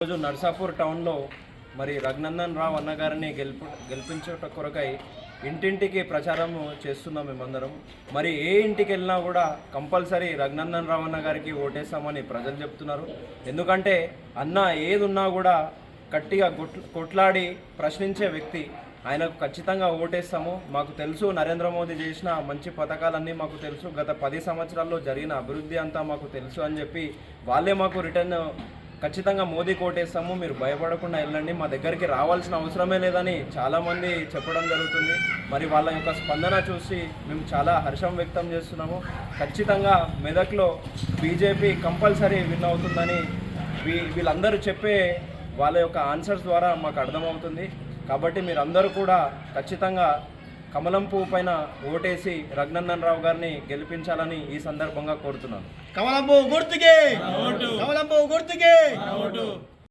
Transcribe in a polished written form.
రోజు నర్సాపూర్ టౌన్లో మరి రఘునందన్ రావు అన్నగారిని గెలిపించుట కొరకై ఇంటింటికి ప్రచారం చేస్తున్నాం మేమందరం. మరి ఏ ఇంటికి వెళ్ళినా కూడా కంపల్సరీ రఘునందన్ రావు అన్న గారికి ఓటేస్తామని ప్రజలు చెప్తున్నారు. ఎందుకంటే అన్న ఏది ఉన్నా కూడా గట్టిగా కొట్లాడి ప్రశ్నించే వ్యక్తి. ఆయనకు ఖచ్చితంగా ఓటేస్తాము. మాకు తెలుసు నరేంద్ర మోదీ చేసిన మంచి పథకాలన్నీ మాకు తెలుసు, గత 10 సంవత్సరాల్లో జరిగిన అభివృద్ధి అంతా మాకు తెలుసు అని చెప్పి వాళ్ళే మాకు రిటర్న్ ఖచ్చితంగా మోదీ కోటేస్తాము, మీరు భయపడకుండా వెళ్ళండి, మా దగ్గరికి రావాల్సిన అవసరమే లేదని చాలామంది చెప్పడం జరుగుతుంది. మరి వాళ్ళ యొక్క స్పందన చూసి మేము చాలా హర్షం వ్యక్తం చేస్తున్నాము. ఖచ్చితంగా మెదక్లో బీజేపీ కంపల్సరీ విన్ అవుతుందని వీళ్ళందరూ చెప్పే వాళ్ళ యొక్క ఆన్సర్స్ ద్వారా మాకు అర్థమవుతుంది. కాబట్టి మీరందరూ కూడా ఖచ్చితంగా కమలం పువ్వు పైన ఓటేసి రఘునందన్ రావు గారిని గెలిపించాలని ఈ సందర్భంగా కోరుతున్నాను. కమలం పువ్వు గుర్తుకే, కమలం పువ్వు గుర్తుకే.